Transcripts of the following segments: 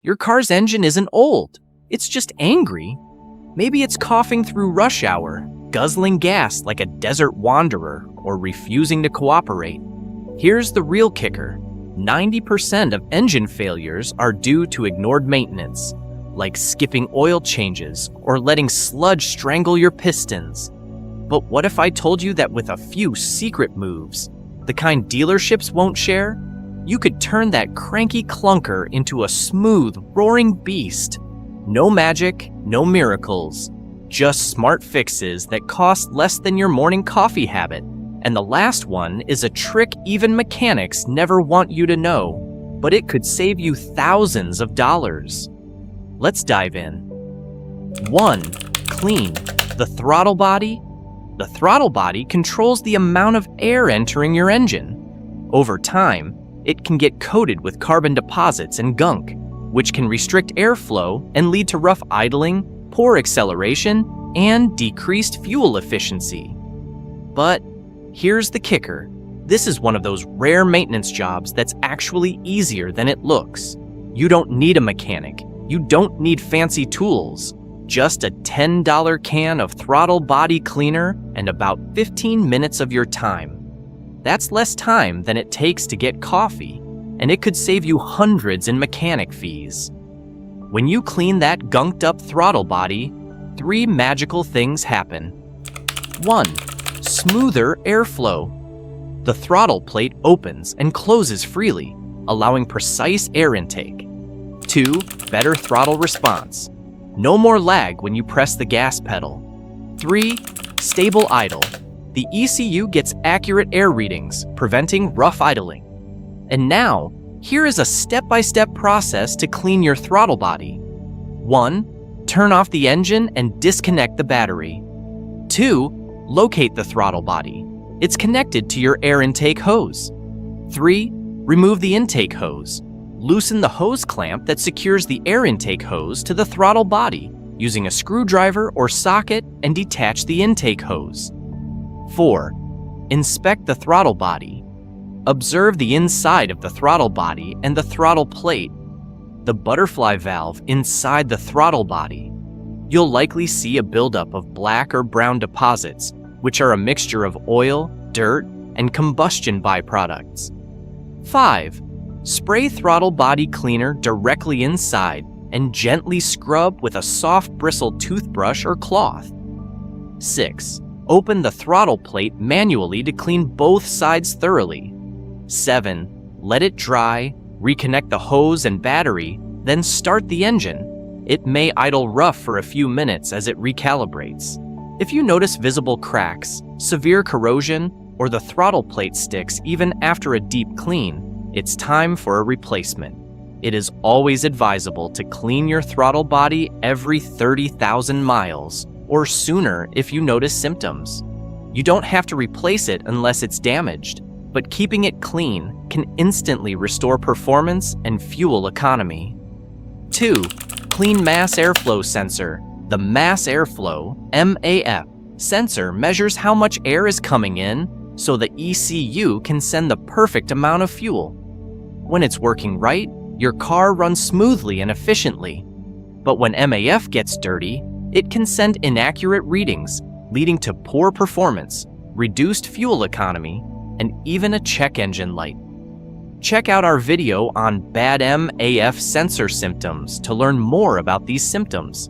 Your car's engine isn't old. It's just angry. Maybe it's coughing through rush hour, guzzling gas like a desert wanderer, or refusing to cooperate. Here's the real kicker. 90% of engine failures are due to ignored maintenance, like skipping oil changes or letting sludge strangle your pistons. But what if I told you that with a few secret moves, the kind dealerships won't share, you could turn that cranky clunker into a smooth, roaring beast? No magic, no miracles, just smart fixes that cost less than your morning coffee habit. And the last one is a trick even mechanics never want you to know, but it could save you thousands of dollars. Let's dive in. 1. Clean the throttle body. The throttle body controls the amount of air entering your engine. Over time, it can get coated with carbon deposits and gunk, which can restrict airflow and lead to rough idling, poor acceleration, and decreased fuel efficiency. But here's the kicker. This is one of those rare maintenance jobs that's actually easier than it looks. You don't need a mechanic. You don't need fancy tools. Just a $10 can of throttle body cleaner and about 15 minutes of your time. That's less time than it takes to get coffee, and it could save you hundreds in mechanic fees. When you clean that gunked up throttle body, 3 magical things happen. 1. Smoother airflow. The throttle plate opens and closes freely, allowing precise air intake. 2. Better throttle response. No more lag when you press the gas pedal. 3. Stable idle. The ECU gets accurate air readings, preventing rough idling. And now, here is a step-by-step process to clean your throttle body. 1. Turn off the engine and disconnect the battery. 2. Locate the throttle body. It's connected to your air intake hose. 3. Remove the intake hose. Loosen the hose clamp that secures the air intake hose to the throttle body using a screwdriver or socket, and detach the intake hose. 4. Inspect the throttle body. Observe the inside of the throttle body and the throttle plate, the butterfly valve inside the throttle body. You'll likely see a buildup of black or brown deposits, which are a mixture of oil, dirt, and combustion byproducts. 5. Spray throttle body cleaner directly inside and gently scrub with a soft bristled toothbrush or cloth. 6. Open the throttle plate manually to clean both sides thoroughly. 7. Let it dry, reconnect the hose and battery, then start the engine. It may idle rough for a few minutes as it recalibrates. If you notice visible cracks, severe corrosion, or the throttle plate sticks even after a deep clean, it's time for a replacement. It is always advisable to clean your throttle body every 30,000 miles, or sooner if you notice symptoms. You don't have to replace it unless it's damaged, but keeping it clean can instantly restore performance and fuel economy. 2. Clean mass airflow sensor. The mass airflow, MAF, sensor measures how much air is coming in so the ECU can send the perfect amount of fuel. When it's working right, your car runs smoothly and efficiently. But when MAF gets dirty, it can send inaccurate readings, leading to poor performance, reduced fuel economy, and even a check engine light. Check out our video on bad MAF sensor symptoms to learn more about these symptoms.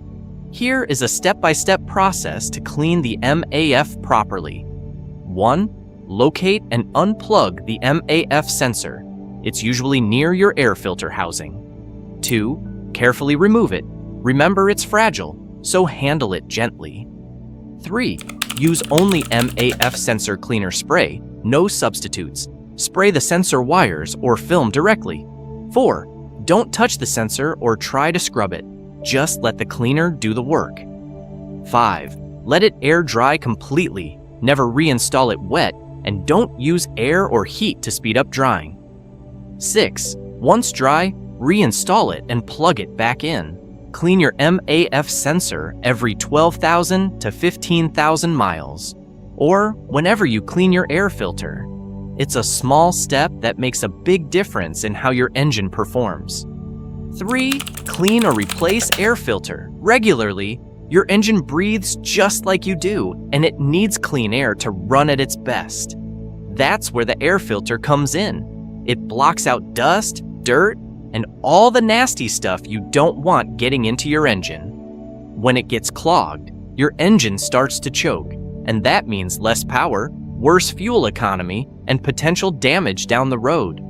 Here is a step-by-step process to clean the MAF properly. 1. Locate and unplug the MAF sensor. It's usually near your air filter housing. 2. Carefully remove it. Remember, it's fragile, so handle it gently. 3. Use only MAF sensor cleaner spray, no substitutes. Spray the sensor wires or film directly. 4. Don't touch the sensor or try to scrub it. Just let the cleaner do the work. 5. Let it air dry completely. Never reinstall it wet, and don't use air or heat to speed up drying. 6. Once dry, reinstall it and plug it back in. Clean your MAF sensor every 12,000 to 15,000 miles, or whenever you clean your air filter. It's a small step that makes a big difference in how your engine performs. 3. Clean or replace air filter. Regularly, your engine breathes just like you do, and it needs clean air to run at its best. That's where the air filter comes in. It blocks out dust, dirt, and all the nasty stuff you don't want getting into your engine. When it gets clogged, your engine starts to choke, and that means less power, worse fuel economy, and potential damage down the road.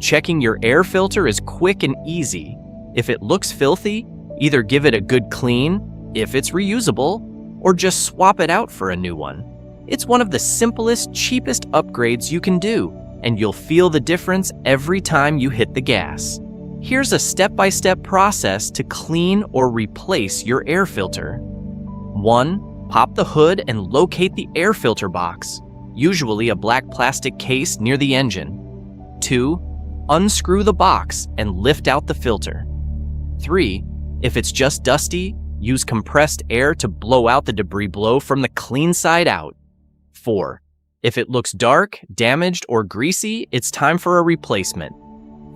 Checking your air filter is quick and easy. If it looks filthy, either give it a good clean, if it's reusable, or just swap it out for a new one. It's one of the simplest, cheapest upgrades you can do, and you'll feel the difference every time you hit the gas. Here's a step-by-step process to clean or replace your air filter. 1. Pop the hood and locate the air filter box, usually a black plastic case near the engine. 2. Unscrew the box and lift out the filter. 3. If it's just dusty, use compressed air to blow out the debris blow from the clean side out. 4. If it looks dark, damaged, or greasy, it's time for a replacement.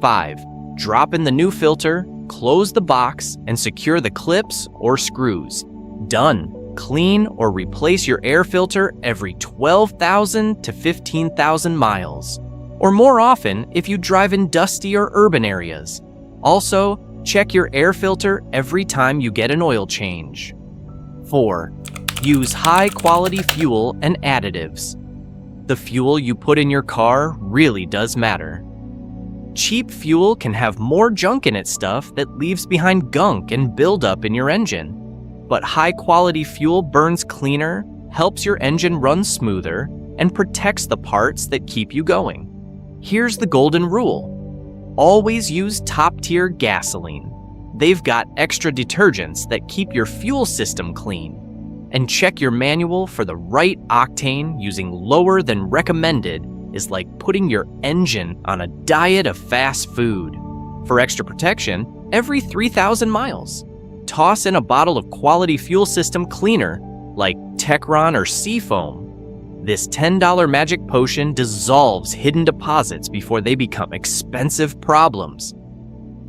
5. Drop in the new filter, close the box, and secure the clips or screws. Done. Clean or replace your air filter every 12,000 to 15,000 miles, or more often if you drive in dusty or urban areas. Also, check your air filter every time you get an oil change. 4. Use high-quality fuel and additives. The fuel you put in your car really does matter. Cheap fuel can have more junk in its stuff that leaves behind gunk and buildup in your engine. But high-quality fuel burns cleaner, helps your engine run smoother, and protects the parts that keep you going. Here's the golden rule. Always use top-tier gasoline. They've got extra detergents that keep your fuel system clean. And check your manual for the right octane. Using lower than recommended is like putting your engine on a diet of fast food. For extra protection, every 3,000 miles, toss in a bottle of quality fuel system cleaner like Techron or Seafoam. This $10 magic potion dissolves hidden deposits before they become expensive problems.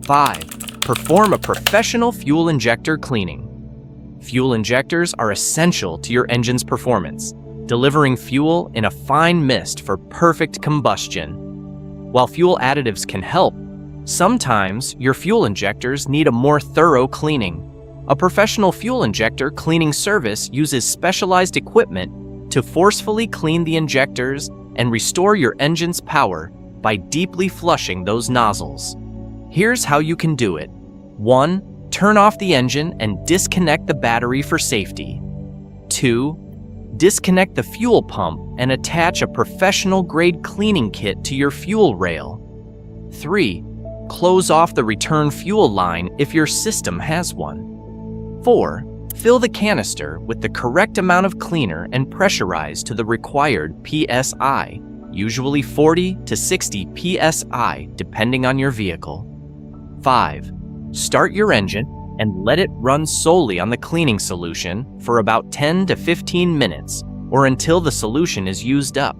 5. Perform a professional fuel injector cleaning. Fuel injectors are essential to your engine's performance, delivering fuel in a fine mist for perfect combustion. While fuel additives can help, sometimes your fuel injectors need a more thorough cleaning. A professional fuel injector cleaning service uses specialized equipment to forcefully clean the injectors and restore your engine's power by deeply flushing those nozzles. Here's how you can do it. 1. Turn off the engine and disconnect the battery for safety. 2. Disconnect the fuel pump and attach a professional-grade cleaning kit to your fuel rail. 3. Close off the return fuel line if your system has one. 4. Fill the canister with the correct amount of cleaner and pressurize to the required PSI, usually 40 to 60 PSI depending on your vehicle. 5. Start your engine and let it run solely on the cleaning solution for about 10 to 15 minutes or until the solution is used up.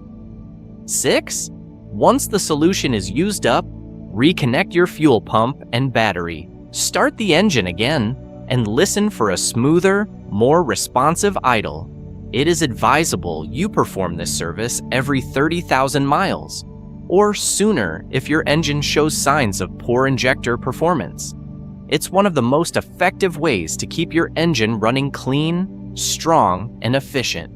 6. Once the solution is used up, reconnect your fuel pump and battery, start the engine again, and listen for a smoother, more responsive idle. It is advisable you perform this service every 30,000 miles, or sooner if your engine shows signs of poor injector performance. It's one of the most effective ways to keep your engine running clean, strong, and efficient.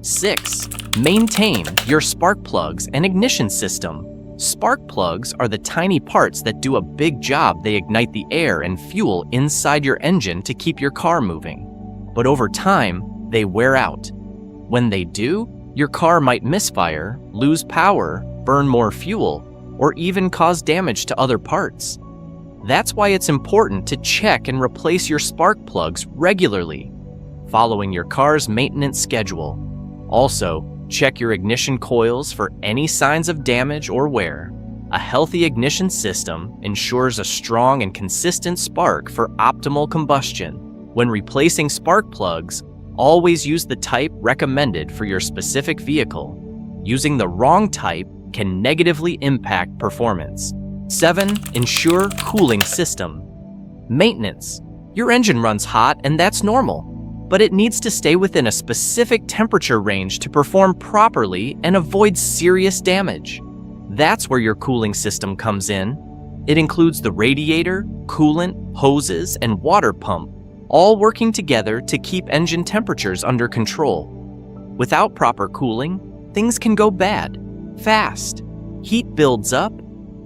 6. Maintain your spark plugs and ignition system. Spark plugs are the tiny parts that do a big job. They ignite the air and fuel inside your engine to keep your car moving. But over time, they wear out. When they do, your car might misfire, lose power, burn more fuel, or even cause damage to other parts. That's why it's important to check and replace your spark plugs regularly, following your car's maintenance schedule. Also, check your ignition coils for any signs of damage or wear. A healthy ignition system ensures a strong and consistent spark for optimal combustion. When replacing spark plugs, always use the type recommended for your specific vehicle. Using the wrong type can negatively impact performance. 7. Ensure cooling system. Maintenance. Your engine runs hot and that's normal, but it needs to stay within a specific temperature range to perform properly and avoid serious damage. That's where your cooling system comes in. It includes the radiator, coolant, hoses, and water pump, all working together to keep engine temperatures under control. Without proper cooling, things can go bad, fast. Heat builds up,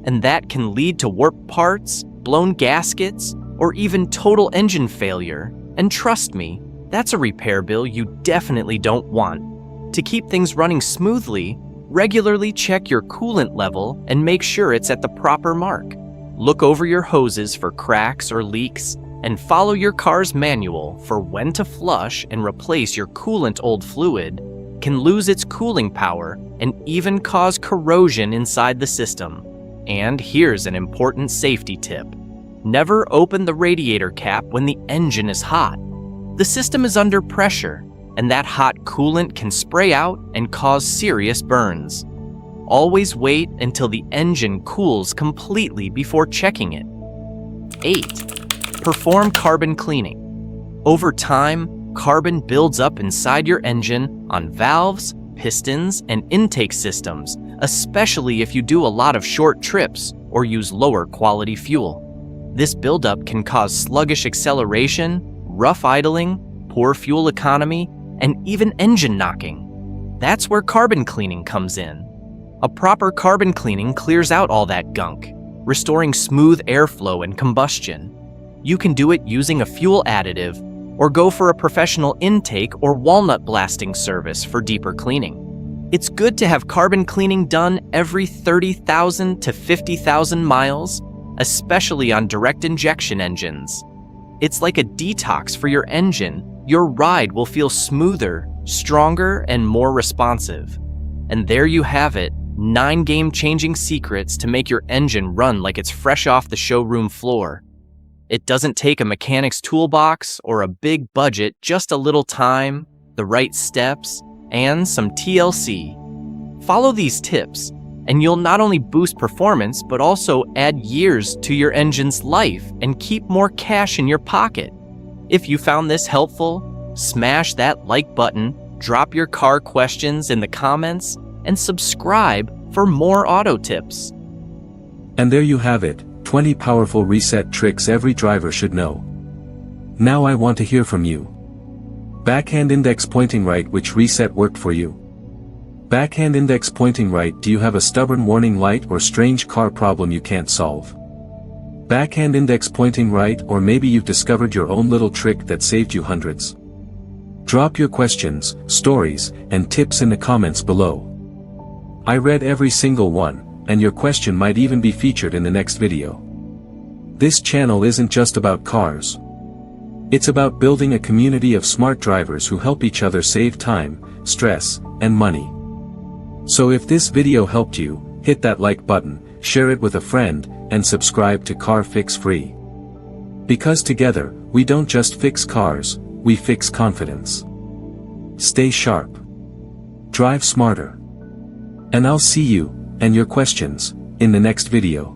and that can lead to warped parts, blown gaskets, or even total engine failure. And trust me, that's a repair bill you definitely don't want. To keep things running smoothly, regularly check your coolant level and make sure it's at the proper mark. Look over your hoses for cracks or leaks, and follow your car's manual for when to flush and replace your coolant. Old fluid can lose its cooling power and even cause corrosion inside the system. And here's an important safety tip. Never open the radiator cap when the engine is hot. The system is under pressure, and that hot coolant can spray out and cause serious burns. Always wait until the engine cools completely before checking it. 8. Perform carbon cleaning. Over time, carbon builds up inside your engine on valves, pistons, and intake systems, especially if you do a lot of short trips or use lower quality fuel. This buildup can cause sluggish acceleration, rough idling, poor fuel economy, and even engine knocking. That's where carbon cleaning comes in. A proper carbon cleaning clears out all that gunk, restoring smooth airflow and combustion. You can do it using a fuel additive, or go for a professional intake or walnut blasting service for deeper cleaning. It's good to have carbon cleaning done every 30,000 to 50,000 miles, especially on direct injection engines. It's like a detox for your engine. Your ride will feel smoother, stronger, and more responsive. And there you have it, 9 game-changing secrets to make your engine run like it's fresh off the showroom floor. It doesn't take a mechanic's toolbox or a big budget, just a little time, the right steps, and some TLC. Follow these tips, and you'll not only boost performance, but also add years to your engine's life and keep more cash in your pocket. If you found this helpful, smash that like button, drop your car questions in the comments, and subscribe for more auto tips. And there you have it, 20 powerful reset tricks every driver should know. Now I want to hear from you. Backhand index pointing right, which reset worked for you? Backhand index pointing right, do you have a stubborn warning light or strange car problem you can't solve? Backhand index pointing right, or maybe you've discovered your own little trick that saved you hundreds. Drop your questions, stories, and tips in the comments below. I read every single one, and your question might even be featured in the next video. This channel isn't just about cars. It's about building a community of smart drivers who help each other save time, stress, and money. So if this video helped you, hit that like button, share it with a friend, and subscribe to Car Fix Free. Because together, we don't just fix cars, we fix confidence. Stay sharp. Drive smarter. And I'll see you, and your questions, in the next video.